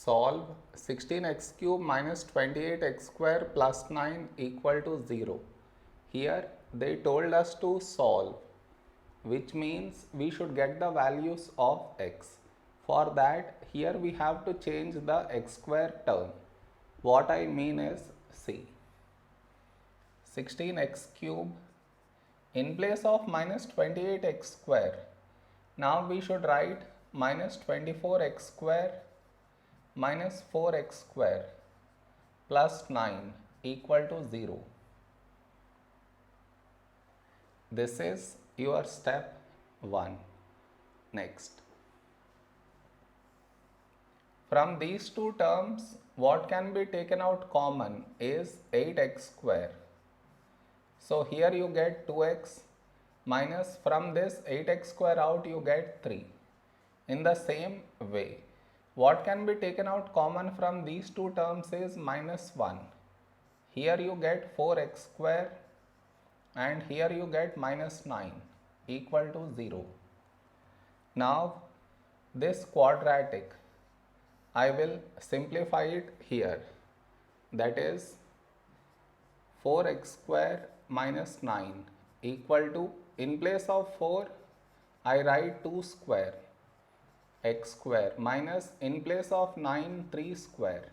solve 16x cube minus 28x square plus 9 equal to 0. Here they told us to solve, which means we should get the values of x. For that, here we have to change the x square term. What I mean is, see, 16x cube in place of minus 28x square. Now we should write minus 24x square minus 4x square plus 9 equal to 0. This is your step 1. Next, from these two terms, what can be taken out common is 8x square. So here you get 2x minus from this 8x square out you get 3. In the same way, what can be taken out common from these two terms is minus 1. Here you get 4x square and here you get minus 9 equal to 0. Now this quadratic, I will simplify it here. That is 4x square minus 9 equal to, in place of 4, I write 2 square x square minus, in place of 9, 3 square.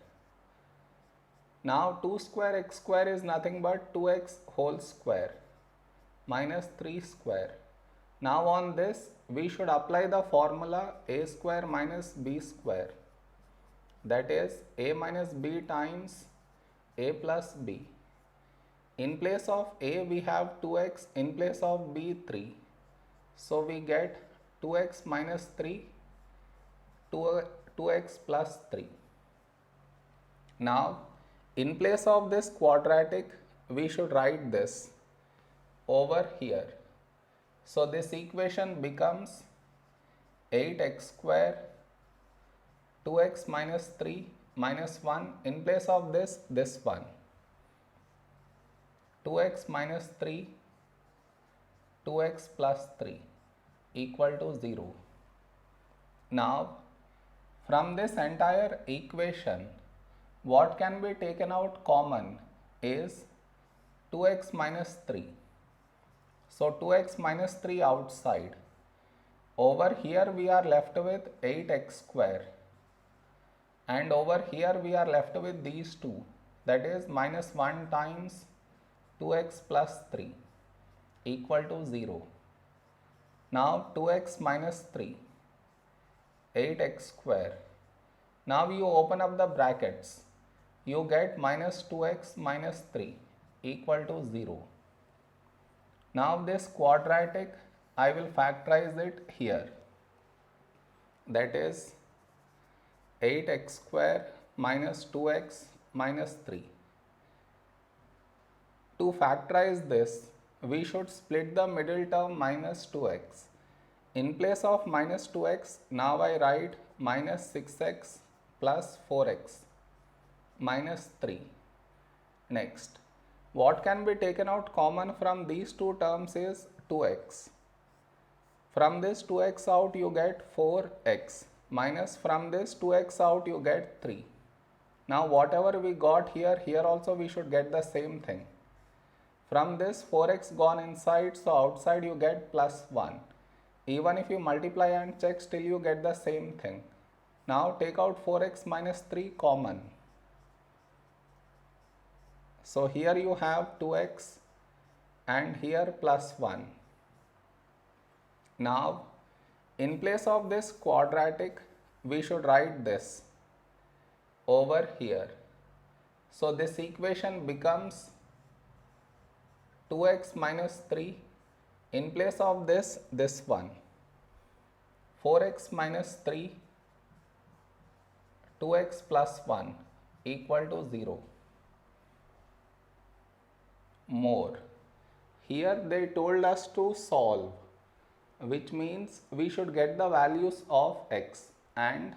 Now 2 square x square is nothing but 2x whole square minus 3 square. Now on this we should apply the formula a square minus b square. That is a minus b times a plus b. In place of a we have 2x, in place of b 3. So we get 2x minus 3, 2x plus 3. Now in place of this quadratic we should write this over here. So this equation becomes 8x square 2x minus 3 minus 1, in place of this 1. 2x minus 3, 2x plus 3 equal to 0. Now from this entire equation, what can be taken out common is 2x minus 3. So 2x minus 3 outside. Over here we are left with 8x square. And over here we are left with these two. That is minus 1 times 2x plus 3 equal to 0. Now 2x minus 3, 8x square. Now you open up the brackets. You get minus 2x minus 3 equal to 0. Now this quadratic, I will factorize it here. That is 8x square minus 2x minus 3. To factorize this, we should split the middle term minus 2x. In place of minus 2x, now I write minus 6x plus 4x minus 3. Next, what can be taken out common from these two terms is 2x. From this 2x out you get 4x minus from this 2x out you get 3. Now whatever we got here, here also we should get the same thing. From this 4x gone inside, so outside you get plus 1. Even if you multiply and check, still you get the same thing. Now take out 4x minus 3 common. So here you have 2x and here plus 1. Now in place of this quadratic, we should write this over here. So this equation becomes 2x minus 3, in place of this 1. 4x minus 3, 2x plus 1 equal to 0. More. Here they told us to solve, which means we should get the values of x, and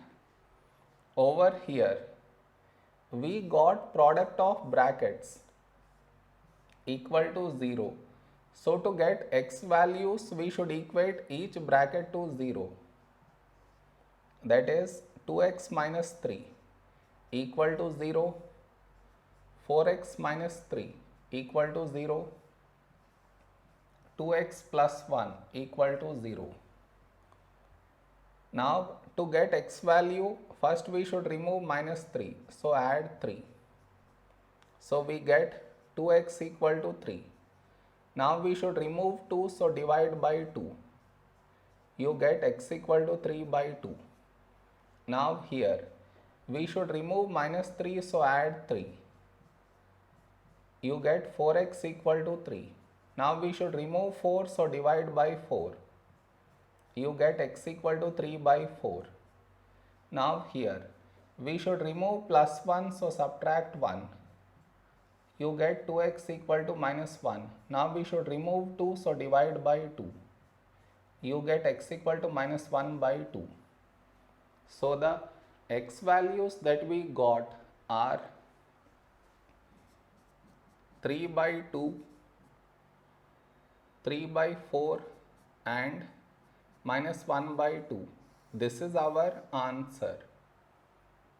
over here we got product of brackets equal to 0. So to get x values, we should equate each bracket to 0. That is 2x minus 3. equal to 0, 4x minus 3 equal to 0, 2x plus 1 equal to 0. Now to get x value, first we should remove minus 3, so add 3. So we get 2x equal to 3. Now we should remove 2, so divide by 2. You get x equal to 3 by 2. Now here we should remove minus 3, so add 3. You get 4x equal to 3. Now we should remove 4, so divide by 4. You get x equal to 3 by 4. Now here we should remove plus 1, so subtract 1. You get 2x equal to minus 1. Now we should remove 2, so divide by 2. You get x equal to minus 1 by 2. So the x values that we got are 3 by 2, 3 by 4 and minus 1 by 2. This is our answer.